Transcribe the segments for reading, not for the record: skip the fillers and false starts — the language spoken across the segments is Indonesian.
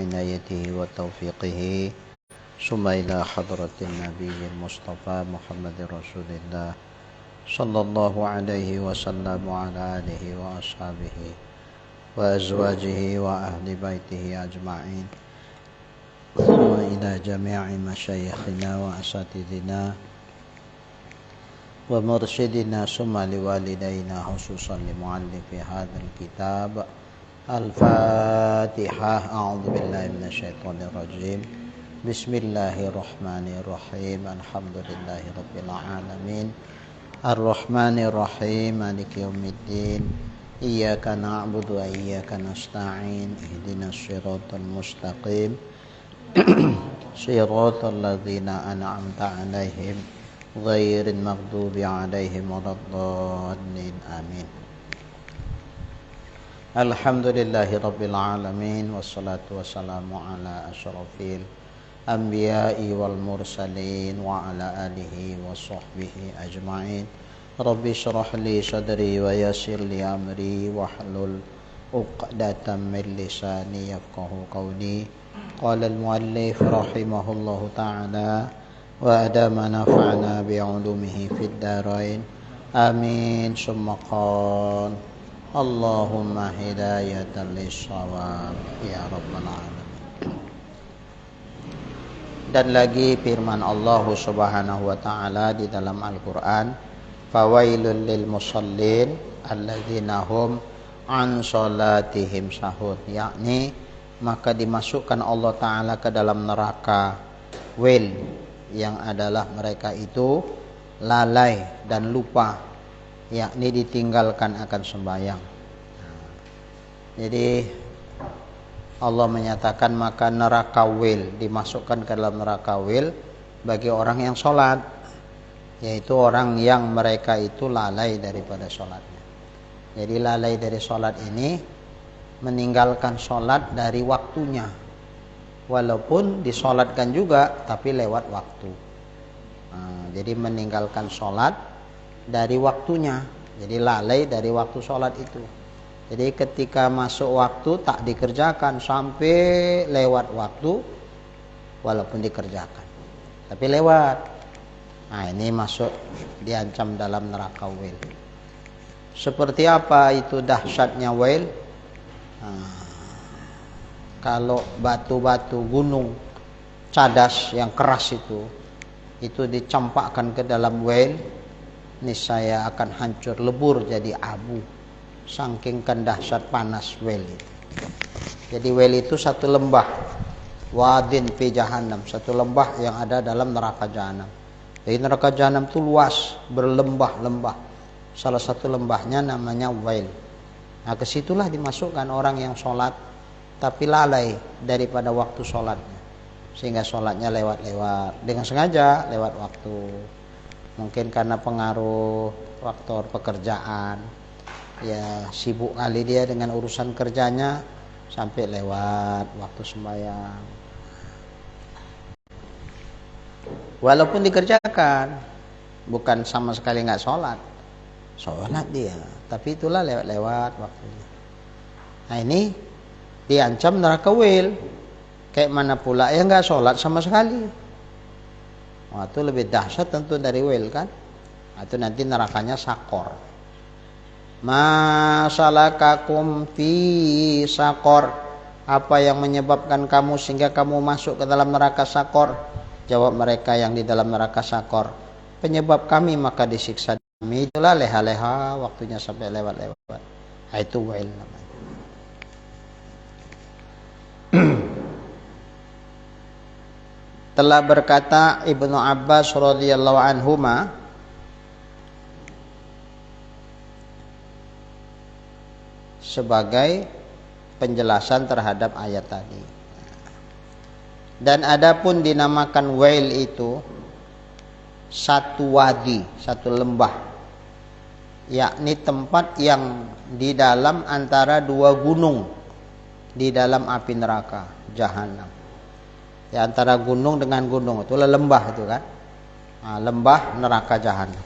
عنايته وتوفيقه ثم إلى حضرة النبي المصطفى محمد رسول الله صلى الله عليه وسلم وعلى آله وأصحابه وأزواجه وأهل بيته أجمعين ثم إلى جميع مشايخنا وأساتذتنا ومرشدنا ثم لوالدينا خصوصا لمؤلف هذا الكتاب الفاتحة. أعوذ بالله من الشيطان الرجيم. بسم الله الرحمن الرحيم. الحمد لله رب العالمين الرحمن الرحيم مالك يوم الدين إياك نعبد وإياك نستعين اهدنا الصراط المستقيم صراط الذين أنعمت عليهم غير المغضوب عليهم ولا الضالين آمين. Alhamdulillahi Rabbil Alamin. Wassalatu wassalamu ala ashrafil anbiya'i wal mursalin wa ala alihi wa sahbihi ajma'in. Rabbi syrah li sadri wa yassir li amri wahlul uqdatan min lisani yafqahu qawli. Qala al-muallif rahimahullahu ta'ala wa adama nafa'na bi'ulumihi fid darain amin. Summa qala Allahumma hidayatan lis-shawab ya rabbal alamin. Dan lagi firman Allah Subhanahu wa taala di dalam Al-Qur'an, fawailul lil musallin alladzina hum an salatihim sahun, yakni maka dimasukkan Allah taala ke dalam neraka wail, yang adalah mereka itu lalai dan lupa, yakni ditinggalkan akan sembahyang. Jadi Allah menyatakan maka neraka wail, dimasukkan ke dalam neraka wail bagi orang yang sholat, yaitu orang yang mereka itu lalai daripada sholatnya. Jadi lalai dari sholat ini meninggalkan sholat dari waktunya, walaupun disolatkan juga tapi lewat waktu. Jadi meninggalkan sholat dari waktunya, jadi lalai dari waktu sholat itu. Jadi ketika masuk waktu tak dikerjakan sampai lewat waktu, walaupun dikerjakan tapi lewat. Nah ini masuk, diancam dalam neraka wail. Seperti apa itu dahsyatnya wail? Kalau batu-batu gunung cadas yang keras itu dicampakkan ke dalam wail, niscaya akan hancur lebur jadi abu, saking dahsyat panas wail itu. Jadi wail itu satu lembah, wadin fi jahannam, satu lembah yang ada dalam neraka jahanam. Jadi neraka jahanam itu luas, berlembah-lembah. Salah satu lembahnya namanya wail. Nah kesitulah dimasukkan orang yang sholat tapi lalai daripada waktu sholatnya, sehingga sholatnya lewat-lewat dengan sengaja lewat waktu. Mungkin karena pengaruh faktor pekerjaan, ya sibuk kali dia dengan urusan kerjanya sampai lewat waktu sembahyang. Walaupun dikerjakan, bukan sama sekali nggak sholat dia, tapi itulah lewat-lewat waktunya. Nah ini diancam neraka wail. Kayak mana pula yang nggak sholat sama sekali. Wah itu lebih dahsyat tentu dari wail kan. Itu nanti nerakanya sakor. Masalakakum fi sakor, apa yang menyebabkan kamu sehingga kamu masuk ke dalam neraka sakor? Jawab mereka yang di dalam neraka sakor, penyebab kami maka disiksa kami, itulah leha-leha waktunya sampai lewat-lewat. Nah, itu wail namanya. Telah berkata Ibnu Abbas radhiyallahu anhuma, sebagai penjelasan terhadap ayat tadi. Dan adapun dinamakan wail itu satu wadi, satu lembah, yakni tempat yang di dalam antara dua gunung di dalam api neraka jahanam. Di antara gunung dengan gunung itu lembah itu kan. Nah, lembah neraka jahanam.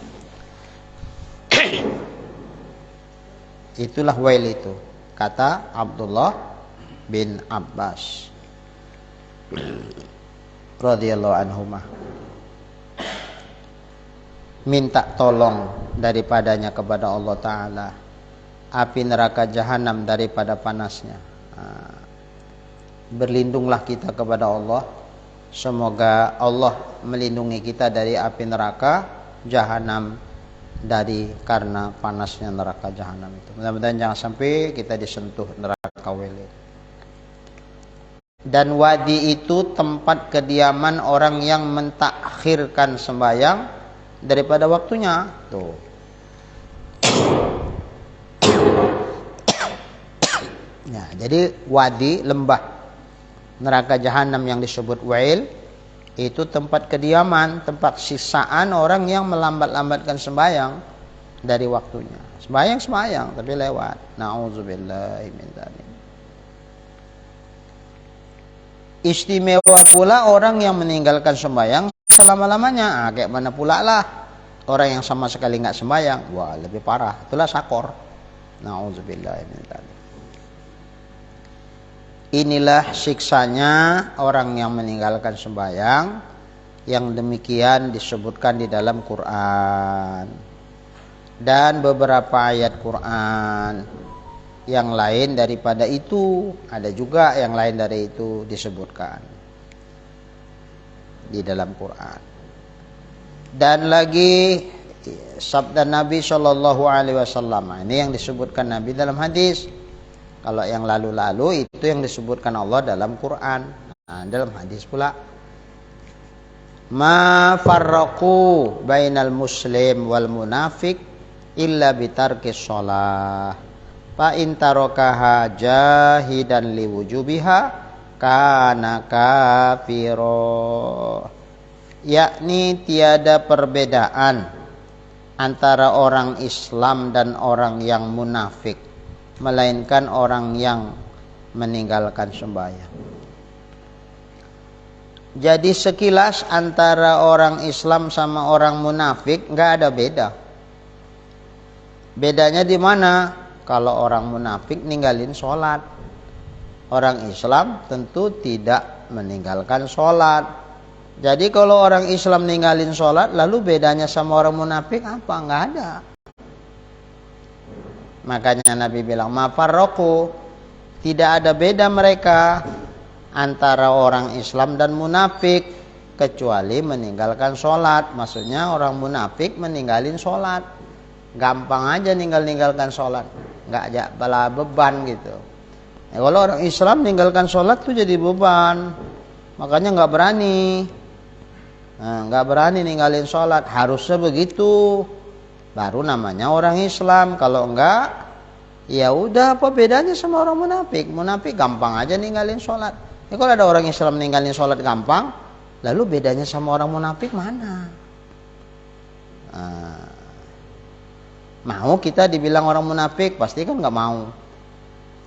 Itulah wail itu, kata Abdullah bin Abbas. radhiyallahu anhumah minta tolong daripadanya kepada Allah Ta'ala api neraka jahanam daripada panasnya. Berlindunglah kita kepada Allah, semoga Allah melindungi kita dari api neraka jahanam karena panasnya neraka jahanam itu. Mudah-mudahan jangan sampai kita disentuh neraka welil. Dan wadi itu tempat kediaman orang yang mentakhirkan sembahyang daripada waktunya. Tuh. Nah, jadi wadi, lembah neraka jahanam yang disebut wail itu tempat kediaman, tempat sisaan orang yang melambat-lambatkan sembahyang dari waktunya. Sembahyang tapi lewat. Nauzubillahi min dzalik. Istimewa pula orang yang meninggalkan sembahyang selama-lamanya. Kayak mana pula lah orang yang sama sekali nggak sembahyang. Wah, lebih parah. Itulah sakor. Nauzubillahi min dzalik. Inilah siksanya orang yang meninggalkan sembahyang, yang demikian disebutkan di dalam Quran dan beberapa ayat Quran. Yang lain daripada itu, ada juga yang lain dari itu disebutkan di dalam Quran. Dan lagi sabda Nabi Shallallahu Alaihi Wasallam, ini yang disebutkan Nabi dalam hadis. Kalau yang lalu-lalu itu yang disebutkan Allah dalam Quran. Nah, dalam hadis pula, ma farraqu bainal muslim wal munafiq illa bitarkis shalah. Fa in tarakaha jahidan liwujubiha kana kafiro. Yakni tiada perbedaan antara orang Islam dan orang yang munafik, melainkan orang yang meninggalkan sembahyang. Jadi sekilas antara orang Islam sama orang munafik nggak ada beda. Bedanya di mana? Kalau orang munafik ninggalin sholat, orang Islam tentu tidak meninggalkan sholat. Jadi kalau orang Islam ninggalin sholat, lalu bedanya sama orang munafik apa? Nggak ada. Makanya Nabi bilang, ma farraqu, tidak ada beda mereka antara orang Islam dan munafik kecuali meninggalkan sholat. Maksudnya orang munafik meninggalin sholat, gampang aja ninggalkan sholat, nggak aja bala beban gitu. Kalau orang Islam meninggalkan sholat tuh jadi beban, makanya nggak berani. Nggak berani ninggalin sholat, harusnya begitu. Baru namanya orang Islam. Kalau enggak, ya udah, apa bedanya sama orang munafik? Munafik gampang aja ninggalin sholat. Kalau ada orang Islam ninggalin sholat gampang, lalu bedanya sama orang munafik mana? Mau kita dibilang orang munafik? Pasti kan nggak mau.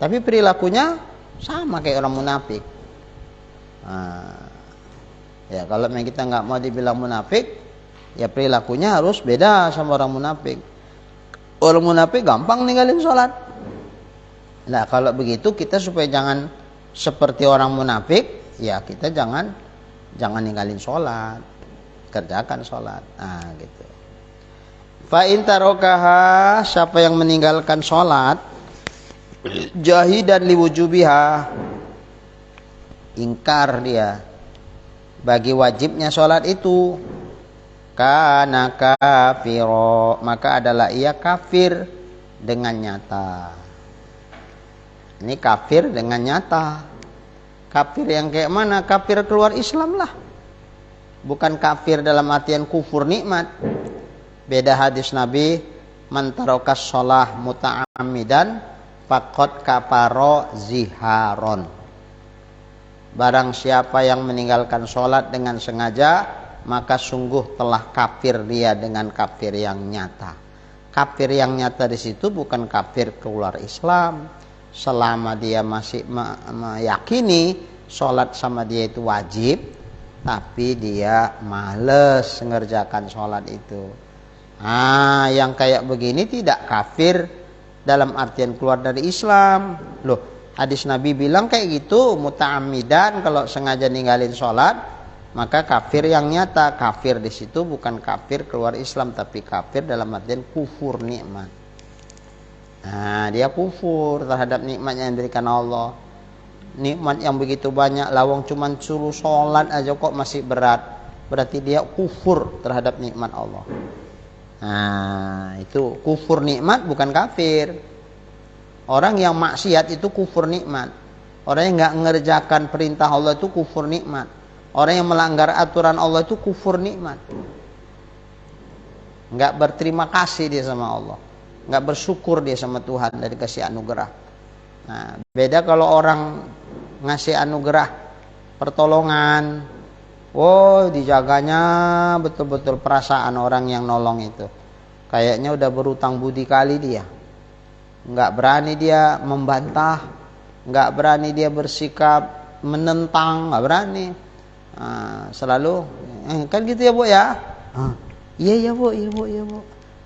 Tapi perilakunya sama kayak orang munafik. Ya kalau kita nggak mau dibilang munafik, ya perilakunya harus beda sama orang munafik. Orang munafik gampang ninggalin sholat. Nah kalau begitu kita supaya jangan seperti orang munafik, ya kita jangan ninggalin sholat, kerjakan sholat. Nah gitu. Fa in tarakaha, siapa yang meninggalkan sholat, jahidan liwujubiha, ingkar dia bagi wajibnya sholat itu, kana kafiro, maka adalah ia kafir dengan nyata. Ini kafir dengan nyata. Kafir yang kayak mana? Kafir keluar Islam lah. Bukan kafir dalam artian kufur nikmat. Beda hadis Nabi, man tarakas shalah muta'ammidan faqad kafaro ziharon. Barang siapa yang meninggalkan sholat dengan sengaja, maka sungguh telah kafir dia dengan kafir yang nyata. Kafir yang nyata di situ bukan kafir keluar Islam. Selama dia masih meyakini sholat sama dia itu wajib, tapi dia males mengerjakan sholat itu. Yang kayak begini tidak kafir dalam artian keluar dari Islam. Loh, Hadis Nabi bilang kayak gitu, muta'ammidan, kalau sengaja ninggalin sholat, maka kafir yang nyata. Kafir di situ bukan kafir keluar Islam, tapi kafir dalam artian kufur nikmat. Nah, dia kufur terhadap nikmat yang diberikan Allah. Nikmat yang begitu banyak, lawang cuman suruh sholat aja kok masih berat. Berarti dia kufur terhadap nikmat Allah. Nah, itu kufur nikmat bukan kafir. Orang yang maksiat itu kufur nikmat. Orang yang nggak mengerjakan perintah Allah itu kufur nikmat. Orang yang melanggar aturan Allah itu kufur nikmat. Nggak berterima kasih dia sama Allah. Nggak bersyukur dia sama Tuhan dari kasih anugerah. Nah, beda kalau orang ngasih anugerah pertolongan. Oh, dijaganya betul-betul perasaan orang yang nolong itu. Kayaknya udah berutang budi kali dia. Nggak berani dia membantah, nggak berani dia bersikap menentang, nggak berani. Selalu kan gitu ya Bu ya. Iya Bu.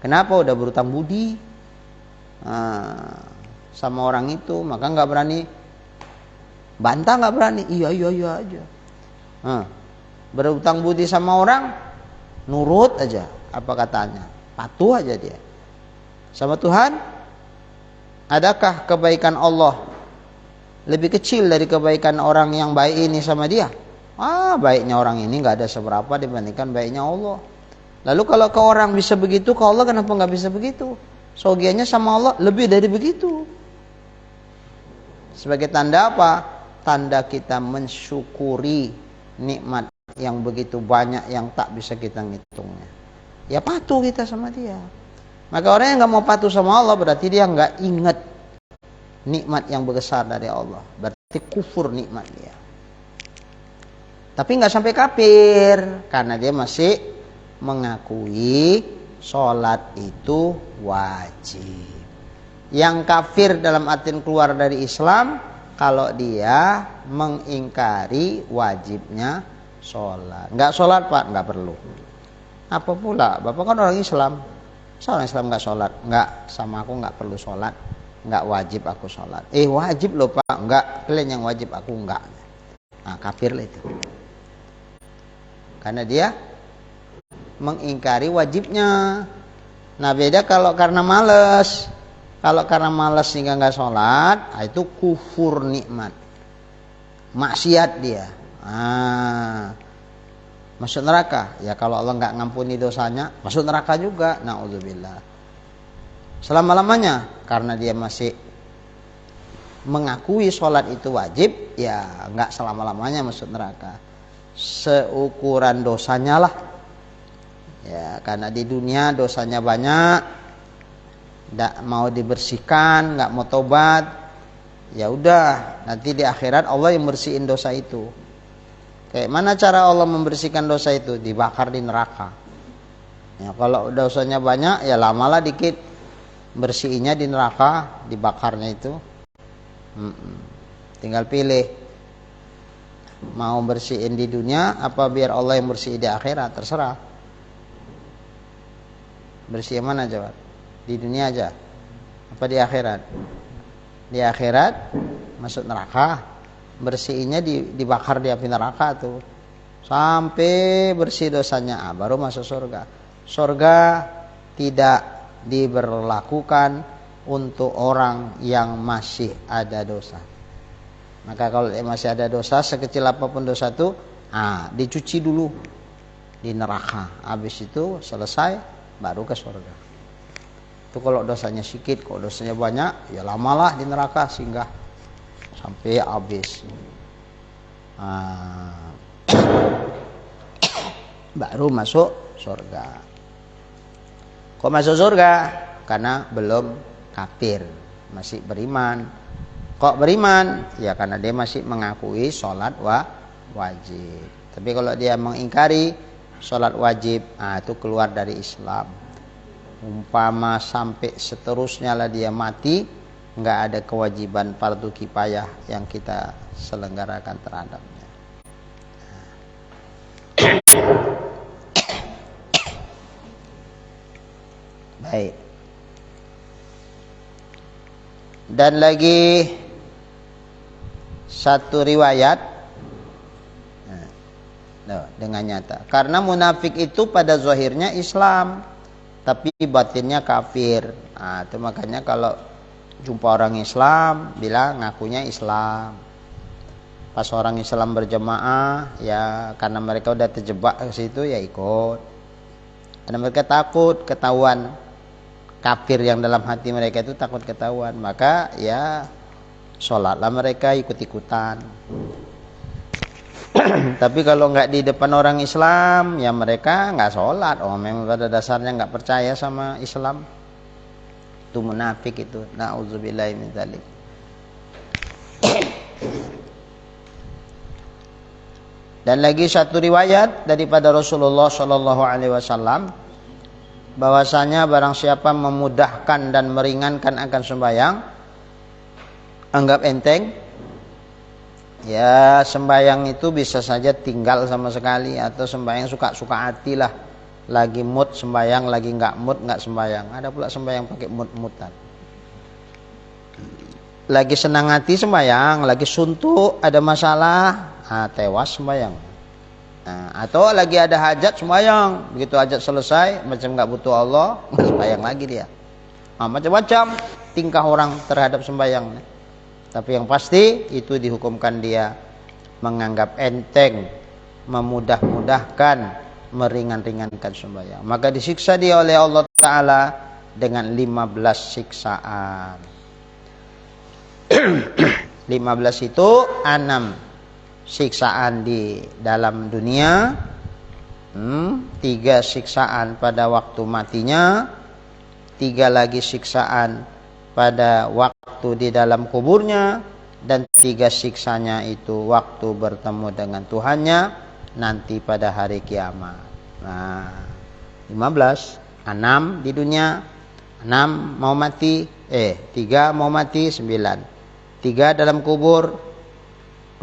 Kenapa? Udah berutang budi sama orang itu, maka nggak berani bantah, nggak berani. Iya aja. Berutang budi sama orang, nurut aja apa katanya, patuh aja dia. Sama Tuhan, adakah kebaikan Allah lebih kecil dari kebaikan orang yang baik ini sama dia? Baiknya orang ini nggak ada seberapa dibandingkan baiknya Allah. Lalu kalau ke orang bisa begitu, ke Allah kenapa nggak bisa begitu? Sogianya sama Allah lebih dari begitu. Sebagai tanda apa? Tanda kita mensyukuri nikmat yang begitu banyak yang tak bisa kita ngitungnya. Ya patuh kita sama dia. Maka orang yang nggak mau patuh sama Allah berarti dia nggak ingat nikmat yang besar dari Allah. Berarti kufur nikmat dia. Tapi nggak sampai kafir karena dia masih mengakui sholat itu wajib. Yang kafir dalam artian keluar dari Islam kalau dia mengingkari wajibnya sholat. Nggak sholat Pak, nggak perlu. Apa pula? Bapak kan orang Islam. Seorang Islam nggak sholat, nggak, sama aku nggak perlu sholat, nggak wajib aku sholat. Wajib loh Pak, nggak, kalian yang wajib aku nggak. Nah, kafir lah itu. Karena dia mengingkari wajibnya. Nah, beda kalau karena malas. Kalau karena malas sehingga nggak sholat, itu kufur nikmat, maksiat dia. Masuk neraka. Ya kalau Allah nggak ngampuni dosanya, masuk neraka juga. Na'udzubillah. Selama-lamanya karena dia masih mengakui sholat itu wajib, ya nggak selama-lamanya masuk neraka. Seukuran dosanya lah. Ya karena di dunia dosanya banyak, nggak mau dibersihkan, nggak mau tobat. Ya udah, nanti di akhirat Allah yang bersihin dosa itu. Kayak mana cara Allah membersihkan dosa itu? Dibakar di neraka. Ya, kalau dosanya banyak, ya lamalah dikit. Bersihinnya di neraka, dibakarnya itu. Tinggal pilih. Mau bersihin di dunia, apa biar Allah yang bersihin di akhirat? Terserah. Bersihin mana jawab? Di dunia aja? Apa di akhirat? Di akhirat, masuk neraka. Bersihinnya dibakar di api neraka tuh sampai bersih dosanya, baru masuk surga. Surga tidak diberlakukan untuk orang yang masih ada dosa. Maka kalau masih ada dosa, sekecil apapun dosa itu, dicuci dulu di neraka. Habis itu selesai, baru ke surga. Itu kalau dosanya sedikit, kalau dosanya banyak, ya lamalah di neraka singgah sampai habis. Baru masuk surga. Kok masuk surga? Karena belum kafir, masih beriman. Kok beriman? Ya karena dia masih mengakui sholat wajib. Tapi kalau dia mengingkari sholat wajib, itu keluar dari Islam. Umpama sampai seterusnya lah dia mati, nggak ada kewajiban fardu kifayah yang kita selenggarakan terhadapnya. Baik. Dan lagi satu riwayat dengan nyata. Karena munafik itu pada zahirnya Islam, tapi batinnya kafir. Nah, itu makanya kalau jumpa orang Islam bilang ngakunya Islam. Pas orang Islam berjamaah, ya karena mereka udah terjebak ke situ ya ikut. Karena mereka takut ketahuan kafir yang dalam hati mereka itu takut ketahuan, maka ya sholatlah mereka ikut-ikutan. Tapi kalau nggak di depan orang Islam, ya mereka nggak sholat. Oh, memang pada dasarnya nggak percaya sama Islam. Itu munafik itu. Na'udzubillahi min dzalik. Dan lagi satu riwayat daripada Rasulullah Shallallahu Alaihi Wasallam, bahwasanya barang siapa memudahkan dan meringankan akan sembahyang, anggap enteng. Ya, sembahyang itu bisa saja tinggal sama sekali, atau sembahyang suka-suka hati lah. Lagi mood sembahyang, lagi nggak mood nggak sembahyang. Ada pula sembahyang pakai mood-moodan. Lagi senang hati sembahyang, lagi suntuk ada masalah, tewas sembahyang. Nah, atau lagi ada hajat sembahyang, begitu hajat selesai macam nggak butuh Allah, sembahyang lagi dia. Macam-macam tingkah orang terhadap sembahyang. Tapi yang pasti itu dihukumkan dia menganggap enteng, memudah-mudahkan, meringan-ringankan sembahyang. Maka disiksa dia oleh Allah Ta'ala dengan 15 siksaan. 15 itu 6 siksaan di dalam dunia, 3 siksaan pada waktu matinya, 3 lagi siksaan pada waktu di dalam kuburnya, dan 3 siksanya itu waktu bertemu dengan Tuhannya nanti pada hari kiamat. Nah, 15, 6 di dunia, 6 mau mati, 3 mau mati, 9, 3 dalam kubur,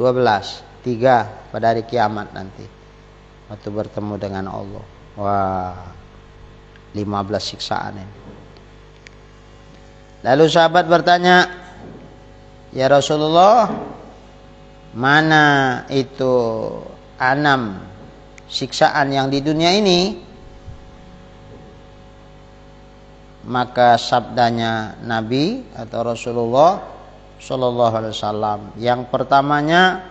12, 3 pada hari kiamat nanti waktu bertemu dengan Allah. Wah, 15 siksaan ini. Lalu sahabat bertanya, ya Rasulullah, mana itu 6 siksaan yang di dunia ini? Maka sabdanya Nabi atau Rasulullah Sallallahu Alaihi Wasallam, yang pertamanya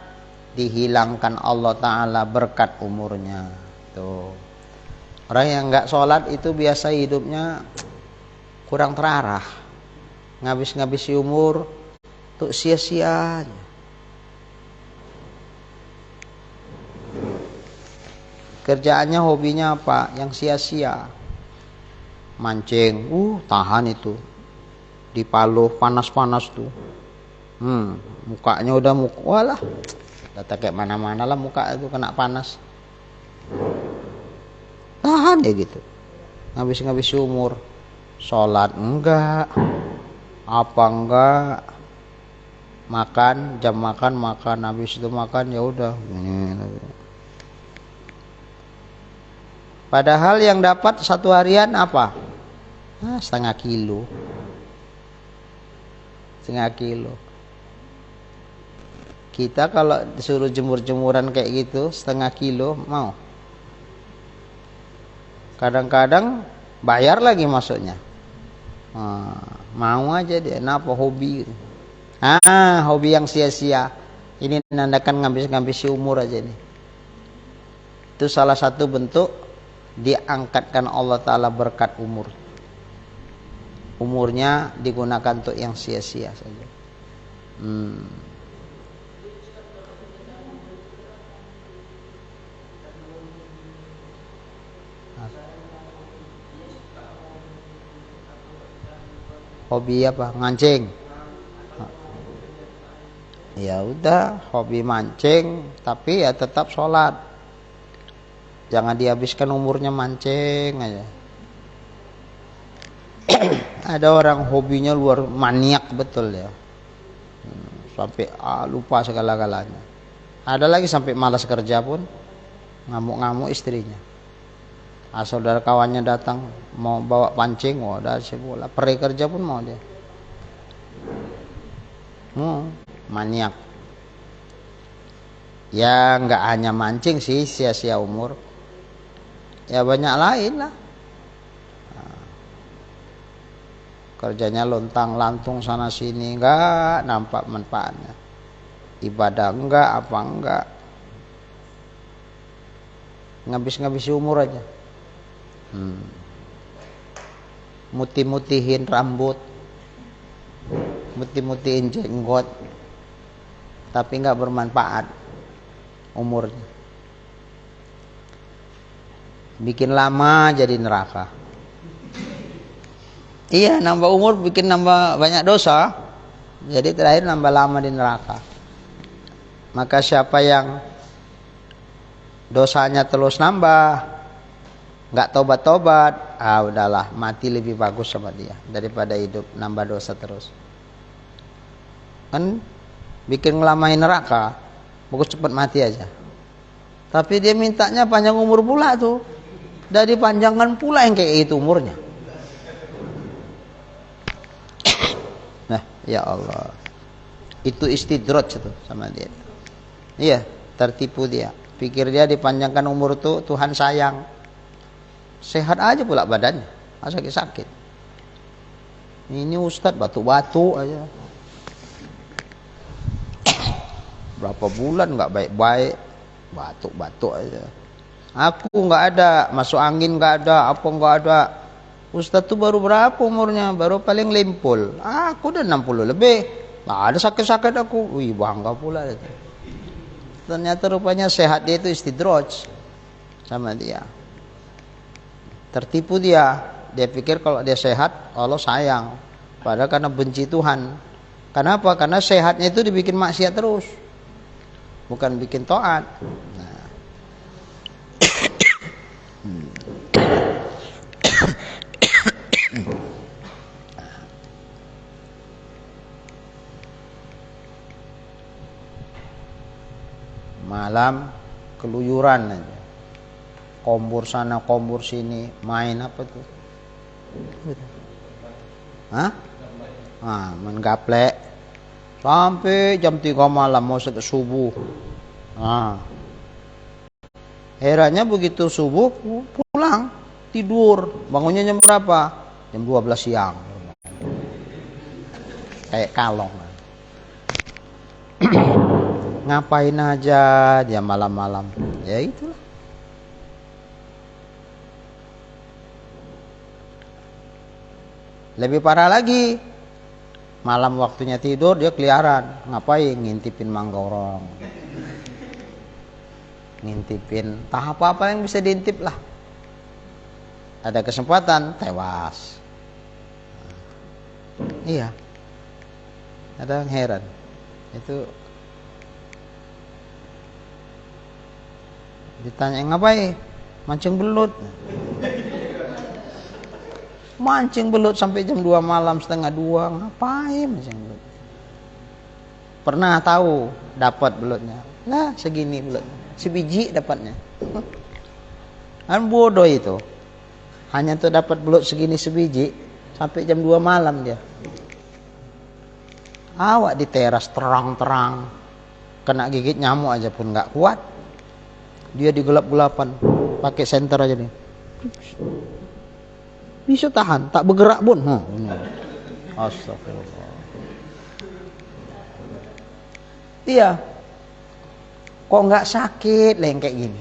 dihilangkan Allah Ta'ala berkat umurnya. Tuh, orang yang nggak sholat itu biasa hidupnya kurang terarah, ngabis-ngabisi umur tuh sia-sia. Kerjaannya, hobinya apa? Yang sia-sia. Mancing, tahan itu di Paluh panas-panas tuh. Mukanya udah walah, data kayak mana-mana lah muka itu kena panas. Tahan ya gitu. Ngabis-ngabisi umur. Sholat enggak, apa enggak, makan jam makan, habis itu makan ya udah. Padahal yang dapat satu harian apa? Setengah kilo. Kita kalau disuruh jemur-jemuran kayak gitu setengah kilo mau. Kadang-kadang bayar lagi masuknya. Mau aja dia, kenapa hobi? Hobi yang sia-sia. Ini menandakan ngabis-ngabisi umur aja nih. Itu salah satu bentuk diangkatkan Allah Ta'ala berkat umur. Umurnya digunakan untuk yang sia-sia saja. Hobi apa? Mancing. Ya udah, hobi mancing, tapi ya tetap sholat. Jangan dihabiskan umurnya mancing aja. Ada orang hobinya luar maniak betul ya, sampai lupa segala-galanya. Ada lagi sampai malas kerja pun, ngamuk-ngamuk istrinya. Saudara kawannya datang mau bawa pancing, udah bola. Pergi kerja pun mau dia. Maniak. Ya nggak hanya mancing sih sia-sia umur, ya banyak lain lah. Kerjanya lontang lantung sana sini, nggak nampak manfaatnya. Ibadah enggak, apa enggak, ngabis-ngabisi umur aja. Mutih-mutihin rambut, mutih-mutihin jenggot, tapi enggak bermanfaat umurnya. Bikin lama jadi neraka. Iya, nambah umur bikin nambah banyak dosa. Jadi terakhir nambah lama di neraka. Maka siapa yang dosanya terus nambah, nggak tobat-tobat, udahlah, mati lebih bagus sama dia daripada hidup nambah dosa terus. Kan bikin ngelamain neraka, bagus cepat mati aja. Tapi dia mintanya panjang umur pula tuh. Dari panjangan pula yang kayak itu umurnya. Nah, ya Allah. Itu istidraj itu sama dia. Iya, tertipu dia. Pikir dia dipanjangkan umur tuh Tuhan sayang. Sehat aja pula badannya, sakit-sakit. Ini Ustadz batu-batu aja. Berapa bulan nggak baik-baik, batuk-batuk aja. Aku nggak ada, masuk angin nggak ada, apa nggak ada. Ustadz tuh baru berapa umurnya? Baru paling limpul. Aku udah 60 lebih. Nggak ada sakit-sakit aku. Wih, bangga pula. Ternyata rupanya sehat dia itu istidraj sama dia. Tertipu dia. Dia pikir kalau dia sehat, Allah sayang. Padahal karena benci Tuhan. Kenapa? Karena sehatnya itu dibikin maksiat terus. Bukan bikin taat. Nah. Malam keluyuran aja, kombur sana kombur sini, main apa tuh? Main gaplek sampai jam 3 malam mau subuh. Herannya begitu subuh pulang tidur, bangunnya jam berapa? Jam 12 siang. Kayak kalong. Ngapain aja dia malam-malam. Ya itulah. Lebih parah lagi. Malam waktunya tidur dia keliaran. Ngapain? Ngintipin manggorong. Ngintipin entah apa-apa yang bisa diintip lah. Ada kesempatan tewas. Iya. Ada yang heran. Itu ditanya ngapain? Mancing belut. Mancing belut sampai jam 2 malam, setengah 2. Ngapain mancing belut? Pernah tahu dapat belutnya? Lah segini belut. Sebiji dapatnya. Kan bodoh itu. Hanya tuh dapat belut segini sebiji sampai jam 2 malam dia. Awak di teras terang-terang. Kena gigit nyamuk aja pun nggak kuat. Dia digelap-gelapan, pakai senter aja nih. Bisa tahan, tak bergerak pun. Astagfirullah. Iya. Kok nggak sakit lah yang kayak gini?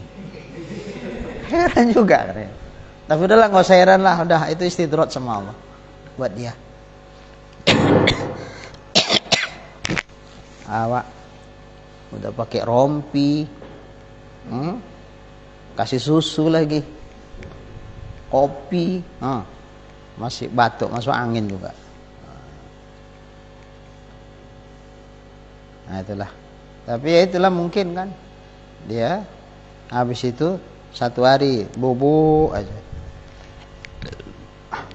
Heran juga. Tapi udahlah, nggak usah heran lah. Udah, itu istidraj sama Allah buat dia. Awak udah pakai rompi. Kasih susu lagi, kopi, masih batuk, masuk angin juga. Nah itulah. Tapi ya itulah mungkin kan dia habis itu 1 hari bobo aja,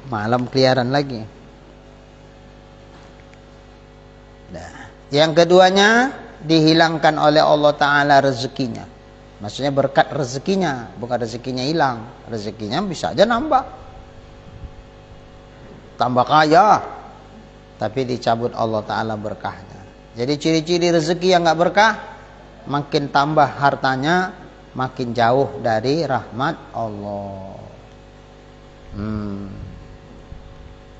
malam keliaran lagi. Nah, yang keduanya dihilangkan oleh Allah Ta'ala rezekinya. Maksudnya berkat rezekinya, bukan rezekinya hilang. Rezekinya bisa aja nambah, tambah kaya, tapi dicabut Allah Ta'ala berkahnya. Jadi ciri-ciri rezeki yang gak berkah, makin tambah hartanya, makin jauh dari rahmat Allah.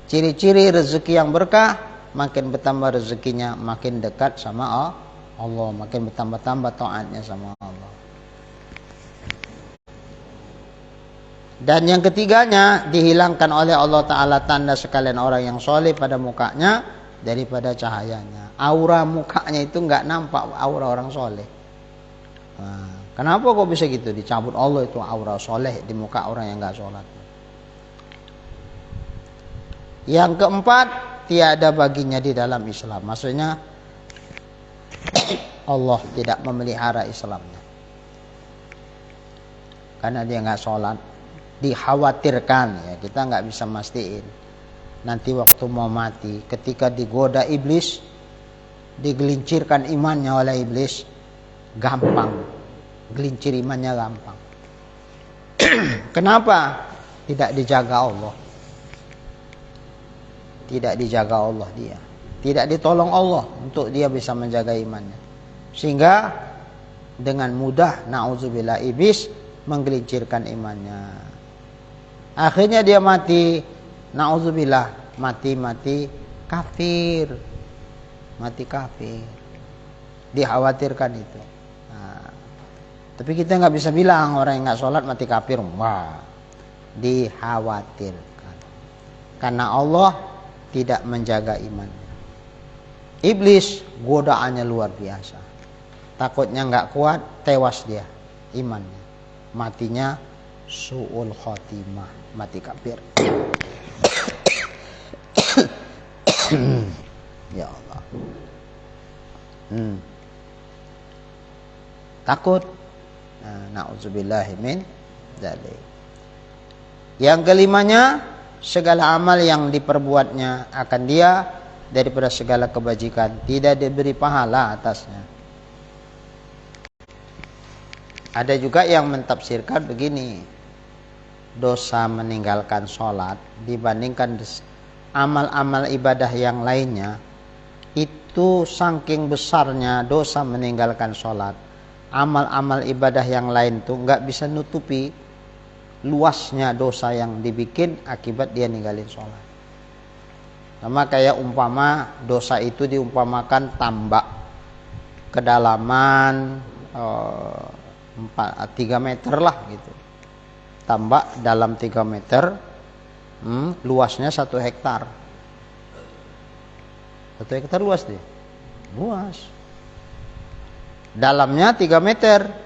Ciri-ciri rezeki yang berkah, makin bertambah rezekinya, makin dekat sama Allah, makin bertambah-tambah taatnya sama Allah. Dan yang ketiganya, dihilangkan oleh Allah Ta'ala tanda sekalian orang yang soleh pada mukanya daripada cahayanya. Aura mukanya itu nggak nampak aura orang soleh. Kenapa kok bisa gitu? Dicabut Allah itu aura soleh di muka orang yang nggak sholat. Yang keempat, tiada baginya di dalam Islam. Maksudnya Allah tidak memelihara Islamnya, karena dia nggak sholat. Dikhawatirkan, ya kita nggak bisa mastiin. Nanti waktu mau mati, ketika digoda iblis, digelincirkan imannya oleh iblis, gampang, gelincir imannya gampang. Kenapa? Tidak dijaga Allah. Tidak dijaga Allah dia. Tidak ditolong Allah untuk dia bisa menjaga imannya. Sehingga dengan mudah, na'udzubillah, iblis menggelincirkan imannya. Akhirnya dia mati, na'udzubillah, mati kafir. Mati kafir. Dikhawatirkan itu. Tapi kita nggak bisa bilang orang yang nggak sholat mati kafir. Wah, dikhawatirkan. Karena Allah tidak menjaga imannya. Iblis godaannya luar biasa. Takutnya nggak kuat, tewas dia imannya. Matinya su'ul khotimah, mati kafir. Ya Allah. Takut. Na'udzubillahi min dzalik. Yang kelimanya, segala amal yang diperbuatnya akan dia daripada segala kebajikan, tidak diberi pahala atasnya. Ada juga yang mentafsirkan begini, dosa meninggalkan sholat dibandingkan amal-amal ibadah yang lainnya, itu saking besarnya dosa meninggalkan sholat, amal-amal ibadah yang lain tuh nggak bisa nutupi luasnya dosa yang dibikin akibat dia ninggalin sholat. Sama kayak umpama dosa itu diumpamakan tambak kedalaman 3 meter lah gitu. Tambak dalam 3 meter, luasnya 1 hektar. 1 hektar luas deh. Luas. Dalamnya 3 meter.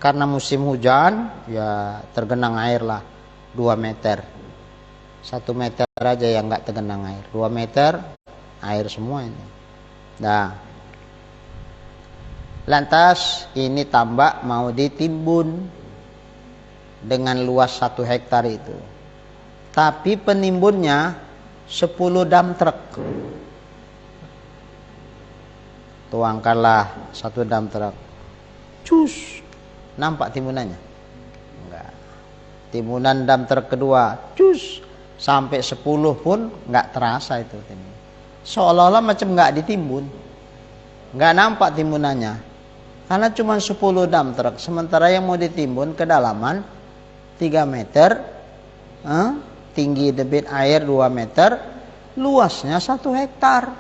Karena musim hujan, ya tergenang air lah 2 meter. 1 meter aja yang nggak tergenang air. 2 meter air semua ini. Nah, lantas ini tambak mau ditimbun dengan luas 1 hektar itu. Tapi penimbunnya 10 dam truk. Tuangkanlah 1 dam truk. Cus. Nampak timbunannya? Enggak. Timbunan dam truk kedua, cus, sampai 10 pun enggak terasa itu timbun. Seolah-olah macam enggak ditimbun. Enggak nampak timbunannya. Karena cuma 10 dam truk, sementara yang mau ditimbun kedalaman 3 meter, tinggi debit air 2 meter, luasnya 1 hektar.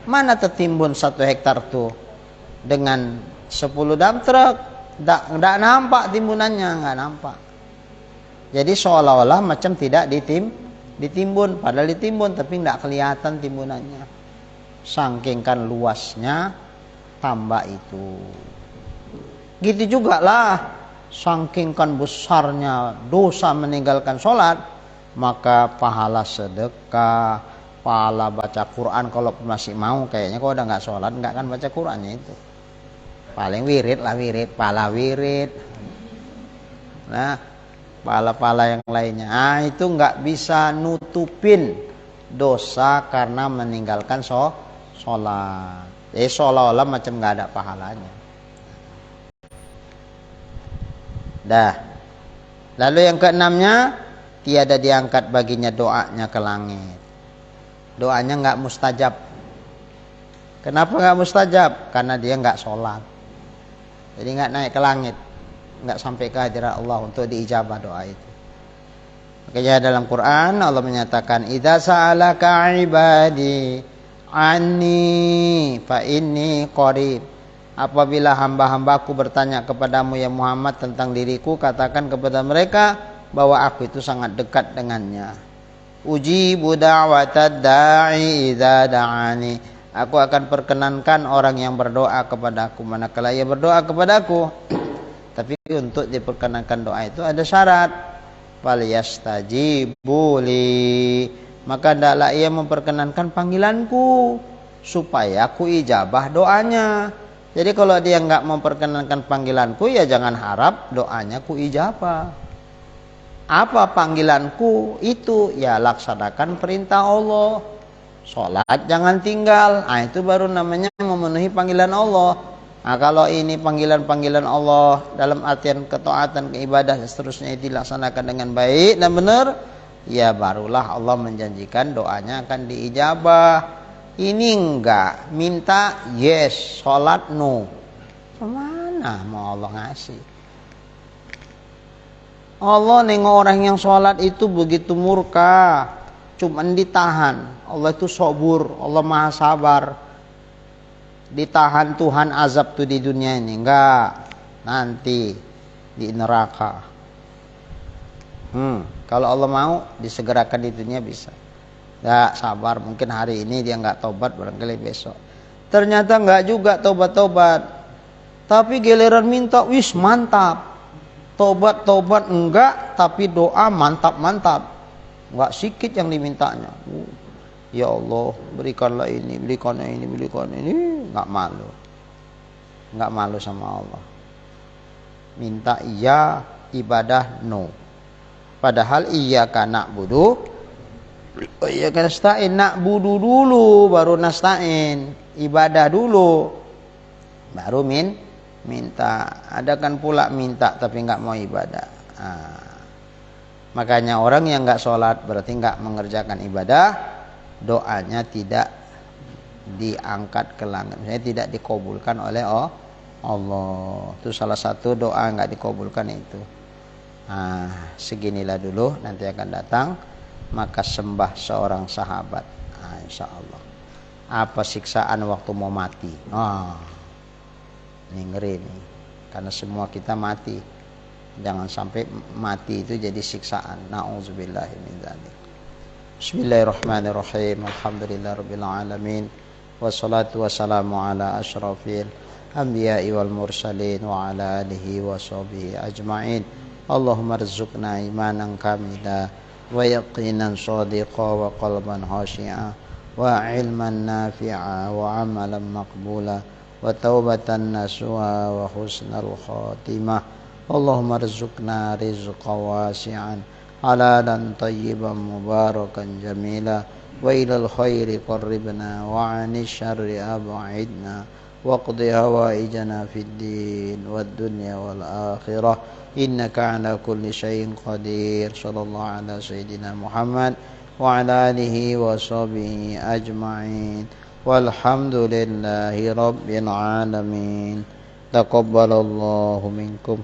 Mana tertimbun 1 hektar tuh dengan 10 dam truk? Nggak nampak timbunannya, nggak nampak. Jadi seolah-olah macam tidak ditimbun, padahal ditimbun tapi nggak kelihatan timbunannya. Saking kan luasnya tambak itu. Gitu juga lah, saking kan besarnya dosa meninggalkan sholat, maka pahala sedekah, pahala baca Quran kalau masih mau, kayaknya kalau udah nggak sholat nggak akan baca Qurannya itu. Paling wirid lah, pala wirid. Nah, pala-pala yang lainnya. Itu nggak bisa nutupin dosa karena meninggalkan sholat. Jadi seolah-olah macam nggak ada pahalanya. Dah. Lalu yang keenamnya, tiada diangkat baginya doanya ke langit. Doanya nggak mustajab. Kenapa nggak mustajab? Karena dia nggak sholat. Jadi nggak naik ke langit, nggak sampai ke hadirat Allah untuk diijabah doa itu. Makanya dalam Quran Allah menyatakan, idza sa'alaka ibadi anni fa inni qarib. Apabila hamba-hambaku bertanya kepadamu ya Muhammad tentang diriku, katakan kepada mereka bahwa aku itu sangat dekat dengannya. Ujibu da'watad da'i idza da'ani. Aku akan perkenankan orang yang berdoa kepadaku manakala ia berdoa kepadaku. Tapi untuk diperkenankan doa itu ada syarat. Falyastajibu li. Maka hendaklah ia memperkenankan panggilanku supaya aku ijabah doanya. Jadi kalau dia enggak memperkenankan panggilanku, ya jangan harap doanya ku ijabah. Apa panggilanku itu? Ya laksanakan perintah Allah. Sholat jangan tinggal. Nah, itu baru namanya memenuhi panggilan Allah. Nah, kalau ini panggilan-panggilan Allah dalam artian ketaatan, keibadah dan seterusnya itu dilaksanakan dengan baik dan benar, ya barulah Allah menjanjikan doanya akan diijabah. Ini enggak, minta yes, sholat no. Kemana mau Allah ngasih? Allah nengok orang yang sholat itu begitu murka, cuman ditahan. Allah itu sabur, Allah maha sabar. Ditahan Tuhan azab tuh di dunia ini, enggak, nanti di neraka. Kalau Allah mau disegerakan di dunia bisa. Ya sabar, mungkin hari ini dia enggak tobat, barangkali besok. Ternyata enggak juga tobat-tobat. Tapi giliran minta, wis mantap. Tobat enggak, tapi doa mantap-mantap. Enggak sikit yang dimintanya. Ya Allah, berikanlah ini, berikanlah ini, berikanlah ini. Enggak malu. Enggak malu sama Allah. Minta iya, ibadah no. Padahal iyyaka na'budu, iyyaka nasta'in. Na'budu dulu baru nasta'in. Ibadah dulu baru minta. Ada kan pula minta tapi enggak mau ibadah. Makanya orang yang enggak sholat berarti enggak mengerjakan ibadah, doanya tidak diangkat ke langit, misalnya tidak dikabulkan oleh Allah. Itu salah satu doa enggak dikabulkan itu. Seginilah dulu, nanti akan datang maka sembah seorang sahabat. Insya Allah. Apa siksaan waktu mau mati? Ini ngeri nih, karena semua kita mati. Jangan sampai mati itu jadi siksaan. Na'udzubillahi min dzalik. Bismillahirrahmanirrahim. Alhamdulillahirabbil alamin. Wassalatu wassalamu ala asyrafil anbiya'i wal mursalin wa ala alihi wa sahbihi ajma'in. Allahumma rzuqna imanan kamila wa yaqinan shadiqa wa qalban khashi'a wa ilman nafi'a wa amalan maqbula wa taubatan nasuha wa husnal khatimah. Allahumma rzuqna rizqan wasi'an halalan tayyiban mubarakan jamila wa ilal khairi qarribna wa 'anil syarri ab'idna wa qdi hawaijana fid din wad dunya wal akhirah innaka 'ala kulli syai'in qadir. Sallallahu ala sayyidina Muhammad wa ala alihi wa sahbihi ajma'in. Walhamdulillahi rabbil alamin. Taqabbalallahu minkum.